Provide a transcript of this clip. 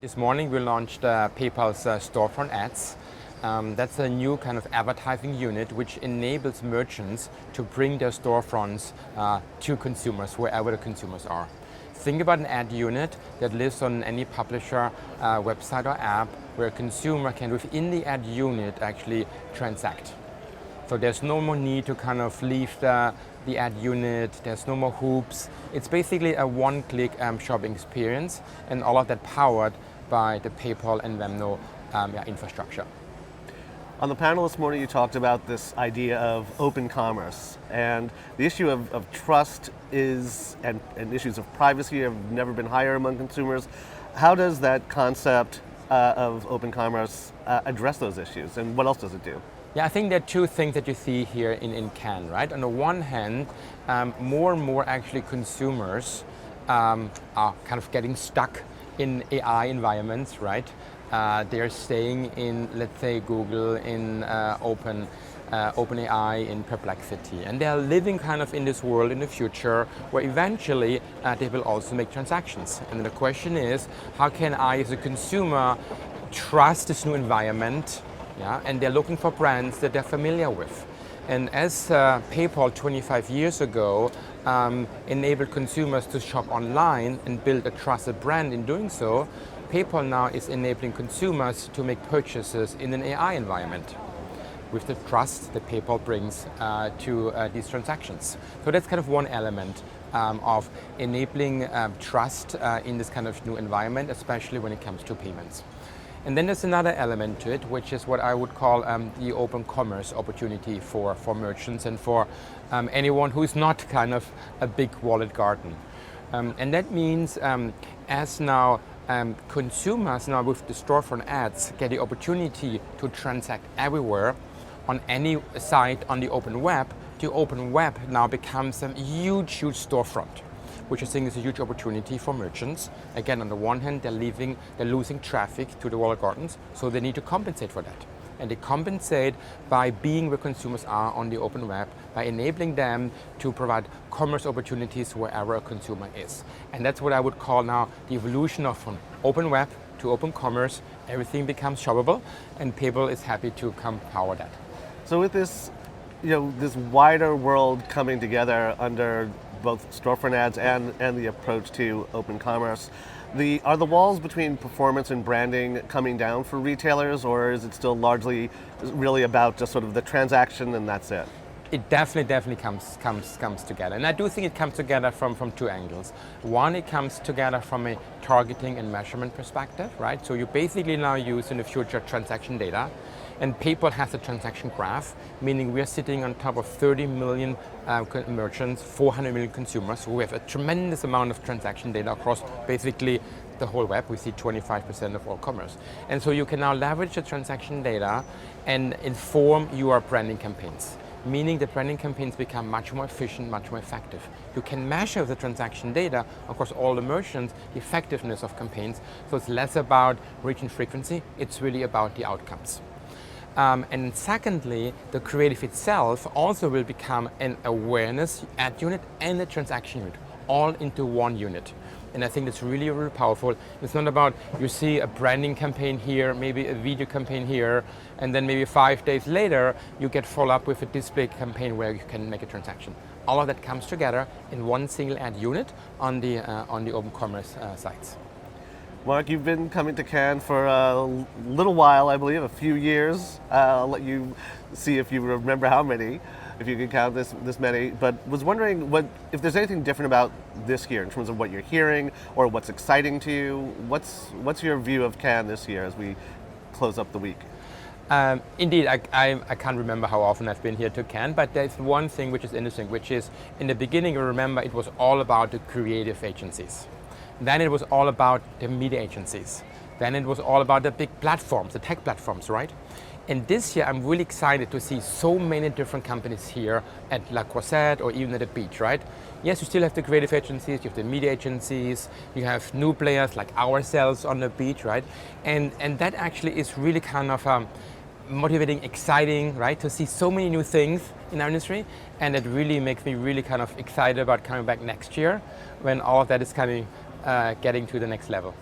This morning we launched PayPal's storefront ads. That's a new kind of advertising unit which enables merchants to bring their storefronts to consumers wherever the consumers are. Think about an ad unit that lives on any publisher website or app where a consumer can within the ad unit actually transact. So there's no more need to kind of leave the ad unit, there's no more hoops. It's basically a one-click shopping experience, and all of that powered by the PayPal and Venmo infrastructure. On the panel this morning you talked about this idea of open commerce, and the issue of trust and issues of privacy have never been higher among consumers. How does that concept of open commerce address those issues, and what else does it do? Yeah, I think there are two things that you see here in Cannes, right? On the one hand, more and more actually consumers are kind of getting stuck in AI environments, right? They're staying in, let's say, Google, in OpenAI, in Perplexity, and they're living kind of in this world in the future where eventually they will also make transactions. And the question is, how can I, as a consumer, trust this new environment? Yeah, and they're looking for brands that they're familiar with. And as PayPal 25 years ago enabled consumers to shop online and build a trusted brand in doing so, PayPal now is enabling consumers to make purchases in an AI environment with the trust that PayPal brings to these transactions. So that's kind of one element of enabling trust in this kind of new environment, especially when it comes to payments. And then there's another element to it, which is what I would call the open commerce opportunity for merchants and for anyone who's not kind of a big walled garden. And that means as now consumers now with the storefront ads get the opportunity to transact everywhere on any site on the open web, the open web now becomes a huge storefront, which I think is a huge opportunity for merchants. Again, on the one hand, they're losing traffic to the walled gardens, so they need to compensate for that. And they compensate by being where consumers are on the open web, by enabling them to provide commerce opportunities wherever a consumer is. And that's what I would call now the evolution of from open web to open commerce. Everything becomes shoppable, and PayPal is happy to come power that. So with this, this wider world coming together under both storefront ads and the approach to open commerce, are the walls between performance and branding coming down for retailers, or is it still largely really about just sort of the transaction and that's it? It definitely comes together, and I do think it comes together from two angles. One, it comes together from a targeting and measurement perspective, right? So you basically now use in the future transaction data, and PayPal has a transaction graph, meaning we're sitting on top of 30 million merchants, 400 million consumers, so we have a tremendous amount of transaction data across basically the whole web. We see 25% of all commerce. And so you can now leverage the transaction data and inform your branding campaigns, meaning the branding campaigns become much more efficient, much more effective. You can measure the transaction data across all the merchants, the effectiveness of campaigns, so it's less about reach and frequency, it's really about the outcomes. And secondly, the creative itself also will become an awareness ad unit and a transaction unit, all into one unit. And I think that's really, really powerful. It's not about you see a branding campaign here, maybe a video campaign here, and then maybe 5 days later, you get follow up with a display campaign where you can make a transaction. All of that comes together in one single ad unit on the open commerce sites. Mark, you've been coming to Cannes for a little while, I believe, a few years. I'll let you see if you remember how many, if you can count this many, but was wondering if there's anything different about this year in terms of what you're hearing or what's exciting to you. What's your view of Cannes this year as we close up the week? Indeed, I can't remember how often I've been here to Cannes, but there's one thing which is interesting, which is in the beginning, you remember it was all about the creative agencies. Then it was all about the media agencies. Then it was all about the big platforms, the tech platforms, right? And this year, I'm really excited to see so many different companies here at La Croisette or even at the beach, right? Yes, you still have the creative agencies, you have the media agencies, you have new players like ourselves on the beach, right? And that actually is really kind of motivating, exciting, right? To see so many new things in our industry, and it really makes me really kind of excited about coming back next year when all of that is kind of getting to the next level.